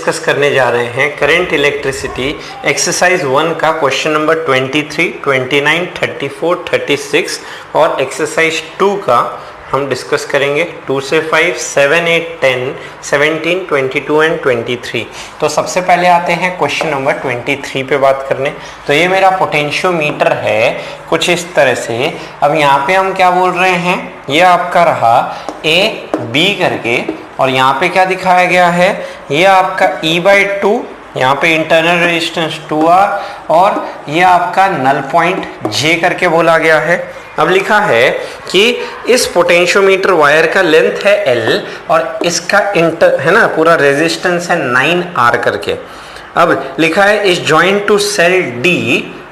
Discuss करने जा रहे हैं करंट इलेक्ट्रिसिटी एक्सरसाइज 1 का क्वेश्चन नंबर 23, 29, 34, 36 और एक्सरसाइज 2 का हम डिस्कस करेंगे 2 से 5, 7, 8, 10, 17, 22 एंड 23। तो सबसे पहले आते हैं क्वेश्चन नंबर 23 पे बात करने। तो ये मेरा पोटेंशियोमीटर है कुछ इस तरह से। अब यहाँ पे हम क्या बोल रहे हैं, ये आपका रहा ए बी करके और यहाँ पे क्या दिखाया गया है, ये आपका E/2, यहाँ पे इंटरनल रेजिस्टेंस 2R और ये आपका नल पॉइंट J करके बोला गया है। अब लिखा है कि इस पोटेंशियोमीटर वायर का लेंथ है L और इसका इंटर है ना पूरा रेजिस्टेंस है 9R करके। अब लिखा है इस जॉइंट टू सेल D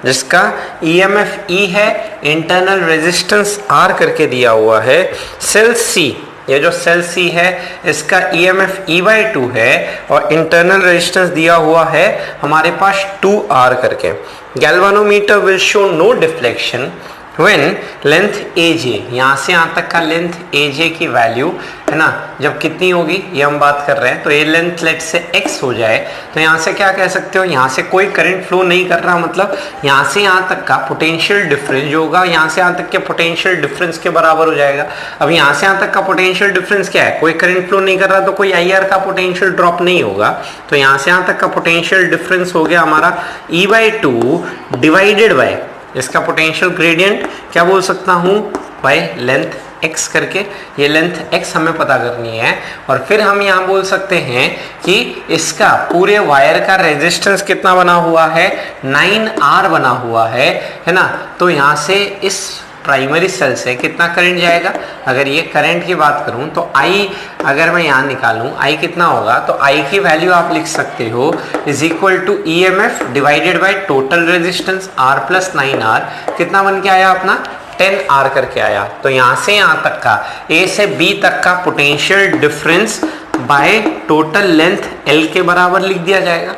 जिसका EMF E है, इंटरनल रेजिस्टेंस R करके दिया हुआ है। सेल C, ये जो सेल C है इसका EMF E/2 है और इंटरनल रेजिस्टेंस दिया हुआ है हमारे पास 2R करके। Galvanometer will show no deflection when length AJ, यहाँ से यहाँ तक का लेंथ AJ की वैल्यू है ना जब कितनी होगी ये हम बात कर रहे हैं। तो ये लेंथ लेट से x हो जाए तो यहाँ से क्या कह सकते हो, यहाँ से कोई करंट फ्लो नहीं कर रहा, मतलब यहाँ से यहाँ तक का पोटेंशियल डिफरेंस जो होगा यहाँ से यहाँ तक के पोटेंशियल डिफरेंस के बराबर हो जाएगा। अब यहाँ से यहाँ तक का पोटेंशियल डिफरेंस क्या है, कोई करंट फ्लो नहीं कर रहा तो कोई IR का पोटेंशियल ड्रॉप नहीं होगा। तो यहाँ से यहाँ तक का पोटेंशियल डिफरेंस हो गया हमारा E/2 डिवाइडेड बाय इसका पोटेंशियल ग्रेडियंट क्या बोल सकता हूँ बाय लेंथ x करके। ये लेंथ x हमें पता करनी है और फिर हम यहाँ बोल सकते हैं कि इसका पूरे वायर का रेजिस्टेंस कितना बना हुआ है, 9R बना हुआ है ना। तो यहाँ से इस प्राइमरी सेल से कितना करंट जाएगा, अगर ये करंट की बात करूं तो I अगर मैं यहाँ निकालूं I कितना होगा, तो I की वैल्यू आप लिख सकते हो is equal to EMF divided by total resistance R plus 9R। कितना बन के आया अपना 10R करके आया। तो यहाँ से यहाँ तक का A से B तक का potential difference by total length L के बराबर लिख दिया जाएगा।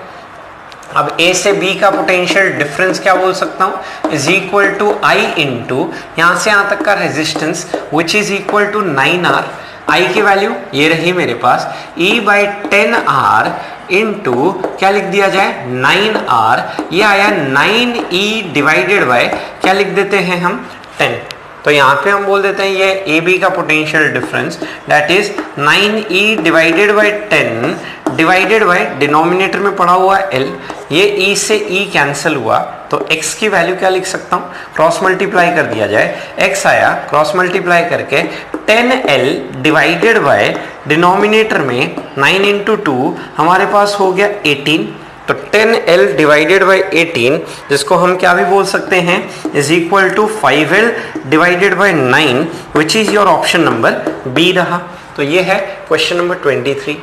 अब A से B का पोटेंशियल डिफरेंस क्या बोल सकता हूँ, is equal to I into यहाँ से यहाँ तक का resistance which is equal to 9R। I की वैल्यू ये रही मेरे पास E/10R इंटू क्या लिख दिया जाए 9R, ये आया 9E डिवाइडेड बाय क्या लिख देते हैं हम 10। तो यहाँ पे हम बोल देते हैं ये AB का potential difference that is 9E divided by 10 divided by denominator में पड़ा हुआ L, ये E से E कैंसिल हुआ तो x की वैल्यू क्या लिख सकता हूँ, क्रॉस मल्टीप्लाई कर दिया जाए, x आया क्रॉस मल्टीप्लाई करके 10L डिवाइडेड बाय डिनोमिनेटर में 9 इंटू 2 हमारे पास हो गया 18। तो 10L डिवाइडेड बाई 18 जिसको हम क्या भी बोल सकते हैं is equal to 5L divided by 9 which is your option number B रहा। तो ये है क्वेश्चन नंबर 23।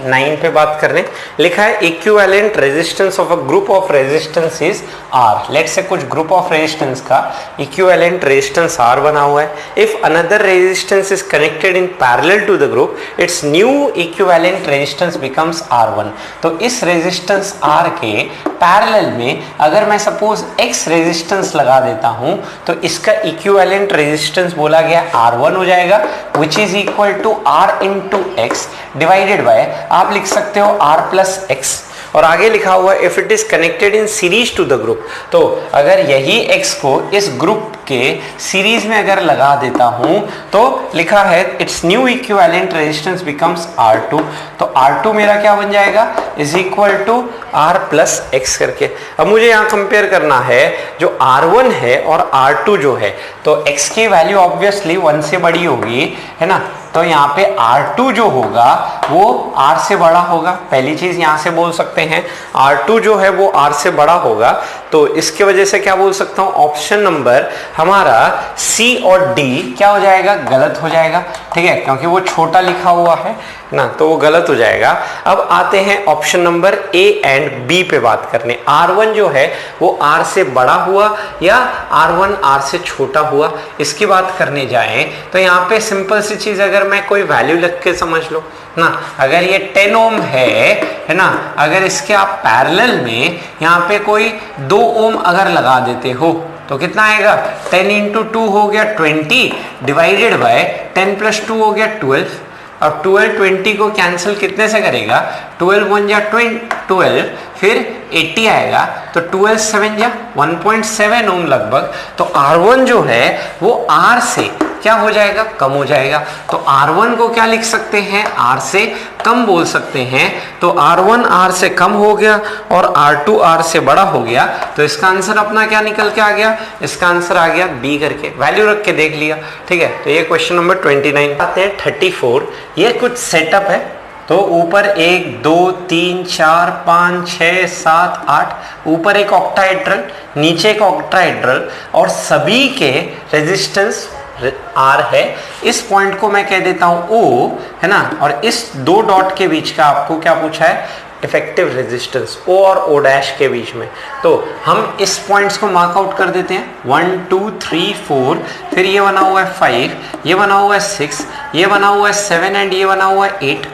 9 पे बात कर रहे हैं, लिखा है equivalent resistance of a group of resistance is R। Let से कुछ ग्रुप ऑफ रेजिस्टेंस का इक्विवेलेंट रेजिस्टेंस R बना हुआ है। If another resistance is connected in parallel to the group its new equivalent resistance becomes R1। तो इस resistance R के parallel में अगर मैं सपोज X रेजिस्टेंस लगा देता हूं तो इसका इक्विवेलेंट रेजिस्टेंस बोला गया R1 हो जाएगा which is equal to R into X divided by आप लिख सकते हो R प्लस एक्स और आगे लिखा हुआ if it is connected in series to the group. तो अगर यही x को इस ग्रुप के सीरीज में अगर लगा देता हूं तो लिखा है its new equivalent resistance becomes R2। तो R2 मेरा क्या बन जाएगा is equal to R plus X करके। अब मुझे यहाँ कंपेयर करना है जो R1 है और R2 जो है, तो x की वैल्यू ऑब्वियसली 1 से बड़ी होगी है ना। तो यहाँ पे R2 जो होगा वो R से बड़ा होगा, पहली चीज यहाँ से बोल सकते हैं R2 जो है वो R से बड़ा होगा। तो इसके वजह से क्या बोल सकता हूँ ऑप्शन नंबर हमारा C और D क्या हो जाएगा, गलत हो जाएगा, ठीक है, क्योंकि वो छोटा लिखा हुआ है ना तो वो गलत हो जाएगा। अब आते हैं option number A and B पे बात करने। R1 जो है वो R से बड़ा हुआ या R1 R से छोटा हुआ, इसकी बात करने जाएं तो यहाँ पे सिंपल सी चीज अगर मैं कोई वैल्यू लिख के समझ लो ना, अगर ये 10 ओम है ना, अगर इसके आप पैरेलल में यहाँ पे कोई 2 ओम अगर लगा देते हो तो कितना आएगा 10 इंटू 2 हो गया 20 डिवाइडेड बाय 10 प्लस 2 हो गया 12। अब 12 20 को कैंसिल कितने से करेगा, 12 1 जा 12, फिर 80 आएगा, तो 12 7 जा 1.7 ओम लगभग। तो R1 जो है वो R से क्या हो जाएगा, कम हो जाएगा। तो R1 को क्या लिख सकते हैं, R से कम बोल सकते हैं। तो R1 R से कम हो गया और R2 R से बड़ा हो गया। तो इसका आंसर अपना क्या निकल के आ गया, इसका आंसर आ गया B करके, वैल्यू रख के देख लिया। ठीक है, तो ये क्वेश्चन नंबर 29। आते हैं 34। ये कुछ सेटअप है, तो ऊपर 1 2 3 4 5 6 7 8, ऊपर एक ऑक्टाहेड्रल, नीचे एक ऑक्टाहेड्रल, और सभी के रेजिस्टेंस R है। इस पॉइंट को मैं कह देता हूं O, है ना, और इस दो डॉट के बीच का आपको क्या पूछा है, इफेक्टिव रेजिस्टेंस O और O डैश के बीच में। तो हम इस पॉइंट्स को मार्क आउट कर देते हैं, 1 2 3 4, फिर ये बना हुआ है 5, ये बना हुआ है 6, ये बना हुआ है 7 एंड ये बना हुआ है 8।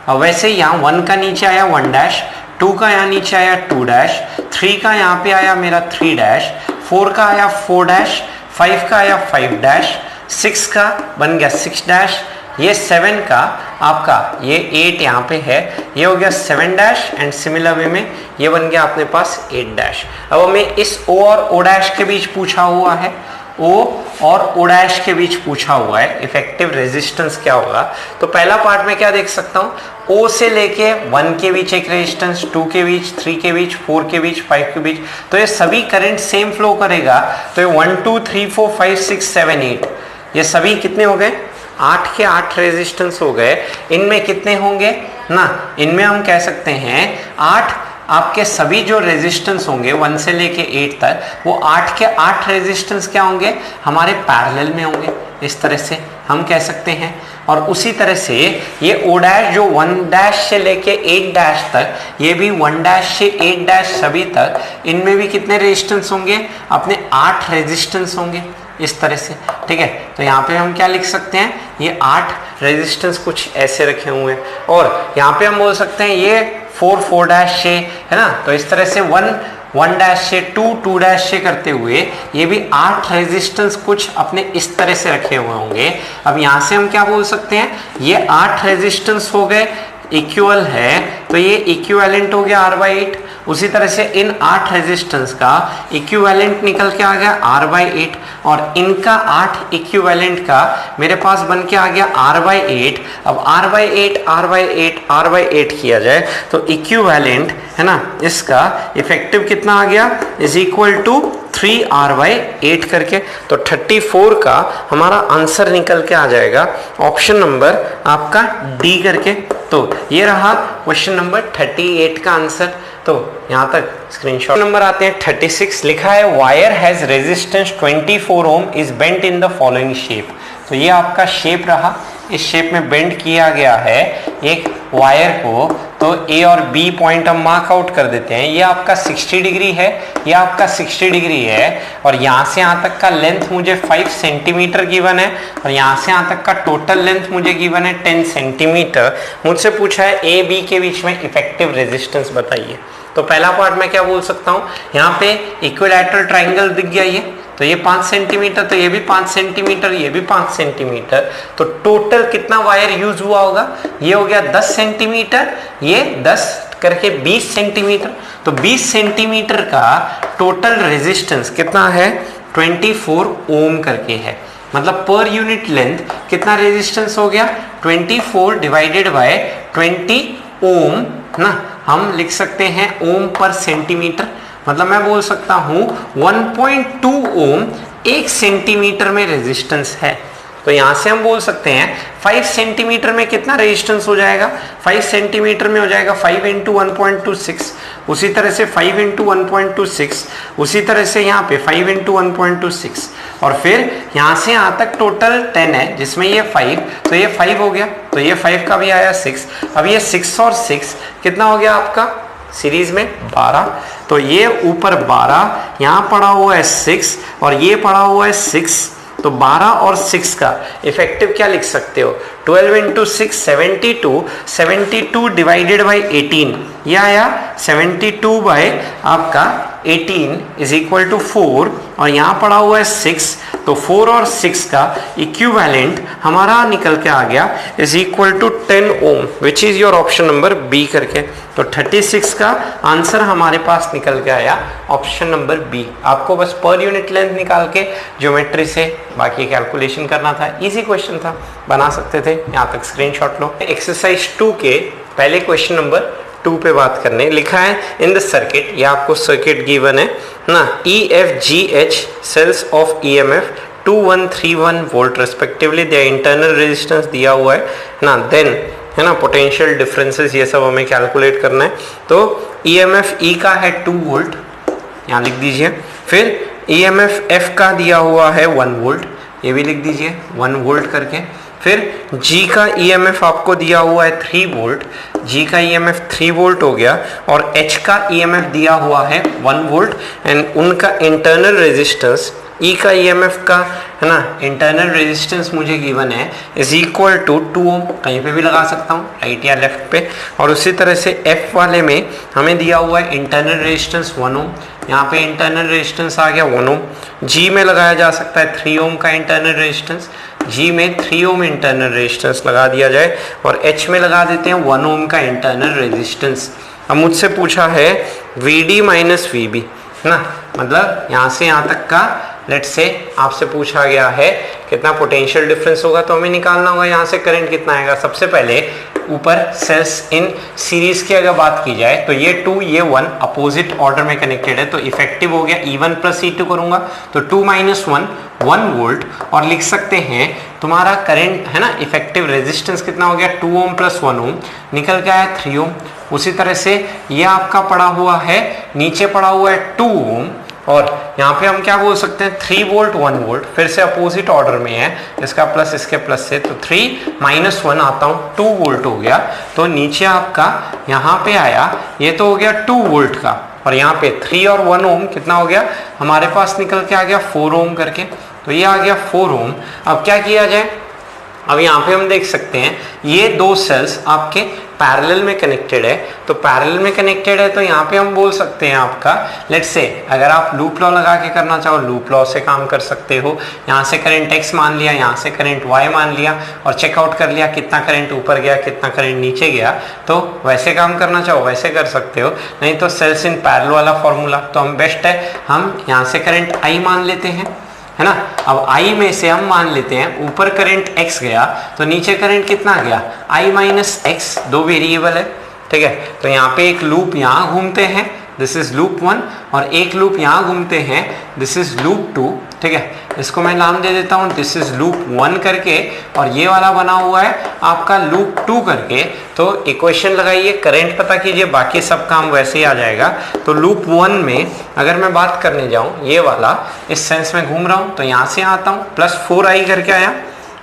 और वैसे यहाँ 1 का नीचे आया 1 डैश, 2 का यहाँ नीचे आया 2 डैश, 3 का यहाँ पे आया मेरा 3 डैश, 4 का आया 4 डैश, 5 का आया 5 डैश, 6 का बन गया 6 डैश, ये 7 का आपका ये 8 यहाँ पे है, ये हो गया 7 डैश, एंड सिमिलर वे में ये बन गया अपने पास 8 डैश। अब हमें इस O और O डैश के बीच पूछा हुआ है, O और O डैश के बीच पूछा हुआ है इफेक्टिव रेजिस्टेंस क्या होगा। तो पहला पार्ट में क्या देख सकता हूँ, O से लेके 1 के बीच एक रेजिस्टेंस, 2 के बीच, 3 के बीच, 4 के बीच, 5 के बीच, तो ये सभी करंट सेम फ्लो करेगा। तो ये 1 2 3 4 5 6 7 8, ये सभी कितने हो गए, 8 के 8 रेजिस्टेंस हो गए। इनमें कितने होंगे ना, इनमें हम कह सकते हैं 8 आपके सभी जो रेजिस्टेंस होंगे 1 से लेके 8 तक, वो 8 के 8 रेजिस्टेंस क्या होंगे, हमारे पैरेलल में होंगे, इस तरह से हम कह सकते हैं। और उसी तरह से ये O डैश जो 1 डैश से लेके 8 डैश तक, ये भी 1 डैश से 8 डैश सभी तक, इनमें भी कितने रेजिस्टेंस होंगे, अपने 8 रेजिस्टेंस होंगे, इस तरह से। ठीक है, तो यहाँ पे हम क्या लिख सकते हैं, ये 8 रेजिस्टेंस कुछ ऐसे रखे हुए हैं। और यहाँ पे हम बोल सकते हैं ये 4 4 डैश से, है ना, तो इस तरह से 1 1 डैश से 2 2 डैश से करते हुए ये भी 8 रेजिस्टेंस कुछ अपने इस तरह से रखे हुए होंगे। अब यहाँ से हम क्या बोल सकते हैं, ये 8 रेजिस्टेंस हो गए, इक्वल है, तो ये इक्विवेलेंट हो गया R/8। उसी तरह से इन 8 रेजिस्टेंस का इक्विवेलेंट निकल के आ गया R/8, और इनका 8 इक्विवेलेंट का मेरे पास बन के आ गया R/8। अब R/8 R/8 R/8 किया जाए तो इक्विवेलेंट, है ना, इसका इफेक्टिव कितना आ गया, इज इक्वल टू 3R/8 करके। तो 34 का हमारा आंसर निकल के आ जाएगा ऑप्शन नंबर आपका D करके। तो ये रहा क्वेश्चन नंबर 38 का आंसर। तो यहाँ तक स्क्रीनशॉट। नंबर आते हैं 36, लिखा है wire has resistance 24 ohm is bent in the following shape. तो ये आपका शेप रहा, इस शेप में बेंड किया गया है एक वायर को। तो ए और बी पॉइंट हम मार्क आउट कर देते हैं। ये आपका 60 डिग्री है, ये आपका 60 डिग्री है, और यहाँ से यहाँ तक का लेंथ मुझे 5 सेंटीमीटर गिवन है, और यहाँ से यहाँ तक का टोटल लेंथ मुझे गिवन है 10 सेंटीमीटर। मुझसे पूछा है ए बी के बीच में इफेक्टिव रेजिस्टेंस बताइए। तो पहला पार्ट मैं क्या बोल सकता हूँ, यहाँ पे इक्विलैटरल ट्राइंगल दिख गया ये, तो ये 5 सेंटीमीटर, तो ये भी 5 सेंटीमीटर, ये भी 5 सेंटीमीटर। तो टोटल कितना वायर यूज हुआ होगा, ये हो गया 10 सेंटीमीटर, ये 10 करके 20 सेंटीमीटर। तो 20 सेंटीमीटर का टोटल रेजिस्टेंस कितना है, 24 ओम करके है। मतलब पर यूनिट लेंथ कितना रेजिस्टेंस हो गया, 24 डिवाइडेड बाय 20 ओम ना, हम लिख सकते हैं ओम पर सेंटीमीटर। मतलब मैं बोल सकता हूं 1.2 ओम 1 सेंटीमीटर में रेजिस्टेंस है। तो यहां से हम बोल सकते हैं 5 सेंटीमीटर में कितना रेजिस्टेंस हो जाएगा, 5 सेंटीमीटर में हो जाएगा 5 × 1.26, उसी तरह से 5 × 1.26, उसी तरह से यहाँ पे 5 × 1.26, और फिर यहाँ से यहाँ तक टोटल 10 है, जिसमें ये 5, तो ये 5 हो गया, तो ये 5 का भी आया 6। अब ये 6 और 6 कितना हो गया आपका सीरीज में 12। तो ये ऊपर 12, यहाँ पड़ा हुआ है 6, और ये पड़ा हुआ है 6। तो 12 और 6 का इफेक्टिव क्या लिख सकते हो, 12 × 6 72, 72 डिवाइडेड बाई 18, ये आया 72 बाय आपका 18 इज इक्वल टू 4, और यहाँ पड़ा हुआ है 6, तो 4 और 6 का इक्विवेलेंट हमारा निकल के आ गया is equal to 10 ohm, which is your option number B करके। तो 36 का आंसर हमारे पास निकल के आया ऑप्शन नंबर बी। आपको बस पर यूनिट लेंथ निकाल के ज्योमेट्री से बाकी कैलकुलेशन करना था, इजी क्वेश्चन था, बना सकते थे। यहाँ तक स्क्रीनशॉट लो। एक्सरसाइज 2 के पहले क्वेश्चन नंबर 2 पे बात करने लिखा है इन द सर्किट, या आपको सर्किट गिवन है ना, EFGH cells of EMF 2131 volt respectively, the internal resistance दिया हुआ है ना, देन है ना पोटेंशियल डिफरेंसेस ये सब हमें कैलकुलेट करना है। तो EMF E का है 2 वोल्ट, यहाँ लिख दीजिए। फिर EMF F का दिया हुआ है 1 वोल्ट, ये भी लिख दीजिए 1 वोल्ट करके। फिर G का EMF आपको दिया हुआ है 3 वोल्ट, G का EMF 3 वोल्ट हो गया, और H का EMF दिया हुआ है 1 वोल्ट, एंड उनका इंटरनल रेजिस्टेंस E का EMF का है ना इंटरनल रेजिस्टेंस मुझे गिवन है इज इक्वल टू 2 ओम, कहीं पे भी लगा सकता हूँ राइट या लेफ्ट पे। और उसी तरह से F वाले में हमें दिया हुआ है इंटरनल रेजिस्टेंस 1 ओम, यहाँ पे इंटरनल रेजिस्टेंस आ गया 1 ओम। G में लगाया जा सकता है 3 ओम का इंटरनल रेजिस्टेंस, G में 3 ओम इंटरनल रेजिस्टेंस लगा दिया जाए, और H में लगा देते हैं 1 ओम का इंटरनल रेजिस्टेंस। अब मुझसे पूछा है VD माइनस VB ना, मतलब यहाँ से यहाँ तक का लेट्स से आपसे पूछा गया है कितना पोटेंशियल डिफरेंस होगा, तो हमें निकालना होगा यहाँ से करंट कितना आएगा। सबसे पहले ऊपर सेल्स इन सीरीज की अगर बात की जाए तो ये 2 ये 1 अपोजिट ऑर्डर में कनेक्टेड है, तो इफेक्टिव हो गया E1 प्लस E2 करूंगा तो 2 माइनस 1 वोल्ट, और लिख सकते हैं तुम्हारा करंट है ना इफेक्टिव रेजिस्टेंस कितना हो गया 2 ओम प्लस 1 ओम, निकल के आया 3 ओम। उसी तरह से ये आपका पड़ा हुआ है, नीचे पड़ा हुआ है 2 ओम, और यहाँ पे हम क्या बोल सकते हैं 3 वोल्ट 1 वोल्ट, फिर से अपोजिट ऑर्डर में है, इसका प्लस इसके प्लस से, तो 3 माइनस 1 आता हूँ 2 वोल्ट हो गया। तो नीचे आपका यहाँ पे आया, ये तो हो गया 2 वोल्ट का, और यहाँ पे 3 और 1 ओम कितना हो गया हमारे पास निकल के आ गया 4 ओम करके, तो ये आ गया 4 ओम। अब क्या किया जाए, अब यहाँ पे हम देख सकते हैं ये 2 सेल्स आपके पैरेलल में कनेक्टेड है, तो पैरेलल में कनेक्टेड है तो यहाँ पे हम बोल सकते हैं आपका लेट्स से अगर आप लूप लॉ लगा के करना चाहो लूप लॉ से काम कर सकते हो। यहाँ से करंट X मान लिया, यहाँ से करंट Y मान लिया, और चेकआउट कर लिया कितना करंट ऊपर गया कितना करंट नीचे गया, तो वैसे काम करना चाहो वैसे कर सकते हो, नहीं तो सेल्स इन पैरेलल वाला फॉर्मूला तो हम बेस्ट है, हम यहाँ से करंट I मान लेते हैं है ना। अब I में से हम मान लेते हैं ऊपर करंट X गया तो नीचे करंट कितना गया I माइनस X, 2 वेरिएबल है ठीक है। तो यहाँ पे एक लूप यहाँ घूमते हैं, दिस इज लूप 1, और एक लूप यहाँ घूमते हैं, दिस इज लूप 2 ठीक है। इसको मैं नाम दे देता हूँ दिस इज लूप 1 करके, और ये वाला बना हुआ है आपका लूप 2 करके। तो इक्वेशन लगाइए, करंट पता कीजिए, बाकी सब काम वैसे ही आ जाएगा। तो लूप 1 में अगर मैं बात करने जाऊँ ये वाला इस सेंस में घूम रहा हूँ, तो यहाँ से आता हूँ प्लस 4i करके आया,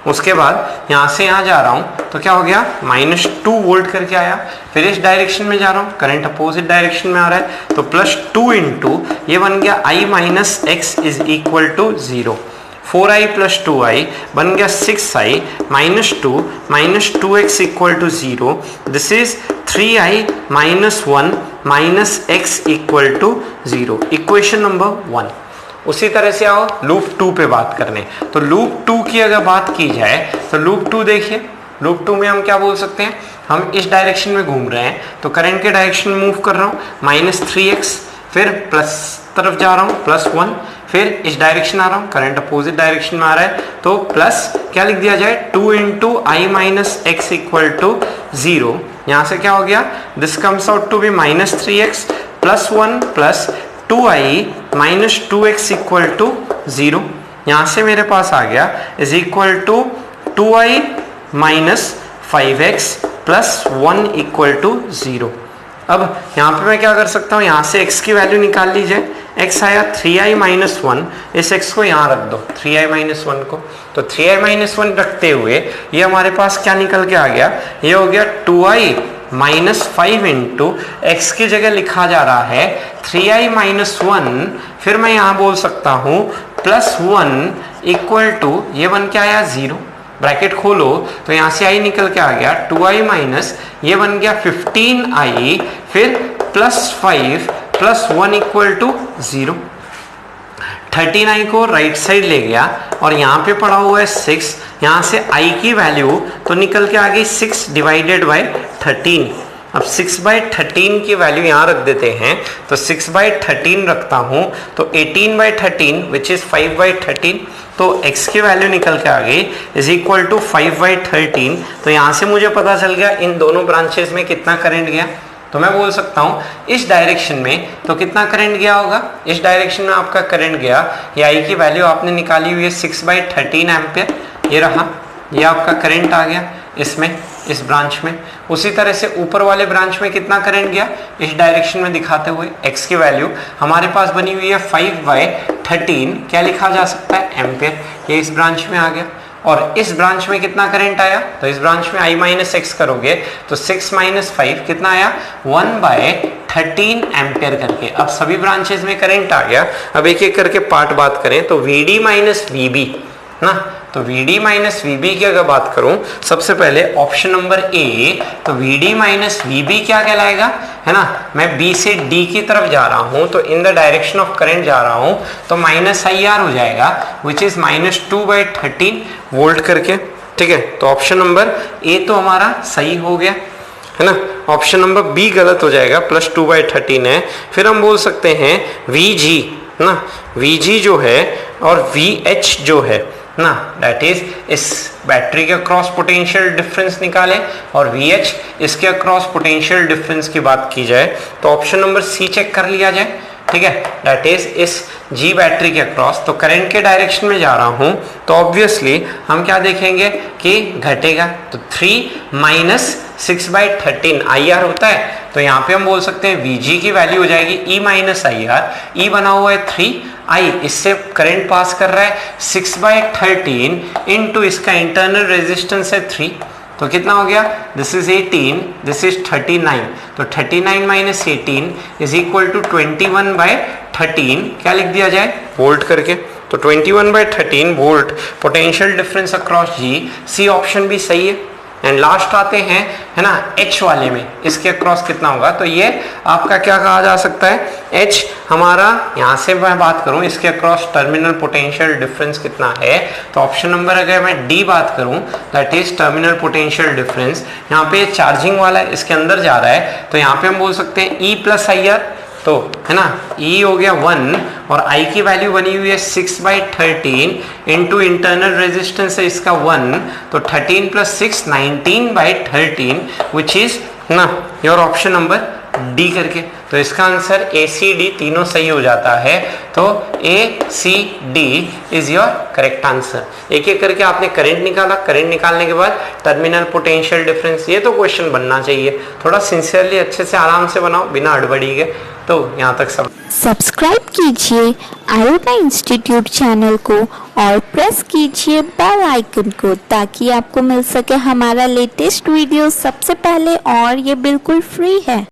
उसके बाद यहाँ से यहाँ जा रहा हूँ तो क्या हो गया माइनस 2 वोल्ट करके आया, फिर इस डायरेक्शन में जा रहा हूँ करंट अपोजिट डायरेक्शन में आ रहा है, तो प्लस 2 इंटू ये बन गया I minus x is equal to 0, 4i plus 2i बन गया 6i minus 2x equal to 0, this is 3i minus 1 minus x equal to 0, equation number 1। उसी तरह से आओ लूप 2 पे बात करने, तो लूप 2 की अगर बात की जाए तो लूप 2 देखिए, लूप 2 में हम क्या बोल सकते हैं, हम इस डायरेक्शन में घूम रहे हैं तो करंट के डायरेक्शन में मूव कर रहा हूँ माइनस 3x, फिर प्लस तरफ जा रहा हूँ प्लस 1, फिर इस डायरेक्शन आ रहा हूँ करंट अपोजिट डायरेक्शन में आ रहा है, तो प्लस क्या लिख दिया जाए 2 into i minus x equal to 0, यहाँ से क्या हो गया this comes out to be minus 3x plus 1 plus 2i minus 2x equal to 0, यहाँ से मेरे पास आ गया is equal to 2i minus 5x plus 1 equal to 0। अब यहाँ पे मैं क्या कर सकता हूँ, यहाँ से x की वैल्यू निकाल लीजिए, x आया 3i माइनस 1, इस x को यहाँ रख दो 3i माइनस 1 को, तो 3i माइनस 1 रखते हुए ये हमारे पास क्या निकल के आ गया, ये हो गया 2i माइनस 5 इंटू एक्स की जगह लिखा जा रहा है 3i माइनस 1, फिर मैं यहाँ बोल सकता हूँ प्लस 1 इक्वल टू ये बन के आया 0, ब्रैकेट खोलो तो यहाँ से i निकल के आ गया 2i माइनस ये बन गया 15i, फिर plus 5 plus 1 equal to 0 13i को राइट साइड ले गया और यहाँ पे पड़ा हुआ है 6, यहाँ से i की वैल्यू तो निकल के आ गई 6 डिवाइडेड बाय 13। अब 6/13 की वैल्यू यहाँ रख देते हैं, तो 6/13 रखता हूँ तो 18/13 विच इज 5/13, तो x की वैल्यू निकल के आ गई इज इक्वल टू 5/13। तो यहाँ से मुझे पता चल गया इन दोनों ब्रांचेस में कितना करंट गया। तो मैं बोल सकता हूँ इस डायरेक्शन में तो कितना करंट गया होगा, इस डायरेक्शन में आपका करंट गया, ये i की वैल्यू आपने निकाली हुई है 6/13 एम्पियर, ये रहा, ये आपका करंट आ गया इसमें, इस ब्रांच में। उसी तरह से ऊपर वाले ब्रांच में कितना करंट गया इस डायरेक्शन में दिखाते हुए, x की वैल्यू हमारे पास बनी हुई है 5/13, क्या लिखा जा सकता है एम्पियर, ये इस ब्रांच में आ गया। और इस ब्रांच में कितना करंट आया, तो इस ब्रांच में i माइनस एक्स करोगे तो 6 माइनस 5 कितना आया 1/13 एम्पियर करके। अब सभी ब्रांचेस में करंट आ गया। अब एक एक करके पार्ट बात करें तो VD माइनस VB ना, तो VD माइनस VB की अगर बात करूं, सबसे पहले ऑप्शन नंबर ए, तो VD माइनस VB क्या कहलाएगा, है ना, मैं B से D की तरफ जा रहा हूं तो in the direction of current जा रहा हूं तो माइनस IR हो जाएगा विच इज -2/13 वोल्ट करके। ठीक है, तो ऑप्शन नंबर ए तो हमारा सही हो गया, है ना। ऑप्शन नंबर बी गलत हो जाएगा, +2/13 है। फिर हम बोल सकते हैं VG ना, VG जो है और VH जो है ना, दैट इज इस बैटरी के अक्रॉस पोटेंशियल डिफरेंस निकालें और VH इसके अक्रॉस पोटेंशियल डिफरेंस की बात की जाए तो ऑप्शन नंबर सी चेक कर लिया जाए। ठीक है, दैट इज इस G बैटरी के अक्रॉस, तो करंट के डायरेक्शन में जा रहा हूं तो ऑब्वियसली हम क्या देखेंगे कि घटेगा, तो 3 माइनस 6/13 IR होता है, तो यहाँ पे हम बोल सकते हैं VG की वैल्यू हो जाएगी E माइनस IR, E बना हुआ है 3, I इससे करंट पास कर रहा है 6/13 इंटू इसका इंटरनल रेजिस्टेंस है 3, तो कितना हो गया, दिस इज 18, दिस इज 39, तो 39 माइनस 18 इज इक्वल टू 21/13, क्या लिख दिया जाए वोल्ट करके, तो 21/13 volt potential difference across G। C option भी सही है। एंड लास्ट आते हैं, है ना, H वाले में, इसके अक्रॉस कितना होगा, तो ये आपका क्या कहा जा सकता है, H हमारा, यहाँ से मैं बात करूँ इसके अक्रॉस टर्मिनल पोटेंशियल डिफरेंस कितना है, तो ऑप्शन नंबर अगर मैं D बात करूँ that is terminal potential difference, यहाँ पे चार्जिंग वाला इसके अंदर जा रहा है तो यहाँ पे हम बोल सकते हैं E प्लस IR, तो है ना E हो गया 1 और I की वैल्यू बनी हुई है 6/13 इंटू इंटरनल रेजिस्टेंस है इसका 1, तो 13 प्लस 6 19/13 विच इज ना योर ऑप्शन नंबर डी करके। तो इसका आंसर ACD तीनों सही हो जाता है, तो ACD is your correct answer. एक एक करके आपने करंट निकाला, करंट निकालने के बाद टर्मिनल पोटेंशियल डिफरेंस, ये तो क्वेश्चन बनना चाहिए, थोड़ा सिंसियरली अच्छे से आराम से बनाओ बिना हड़बड़ी के। तो यहाँ तक सब सब्सक्राइब कीजिए आयोटा इंस्टीट्यूट चैनल को और प्रेस कीजिए बेल आइकन को ताकि आपको मिल सके हमारा लेटेस्ट वीडियो सबसे पहले, और ये बिल्कुल फ्री है।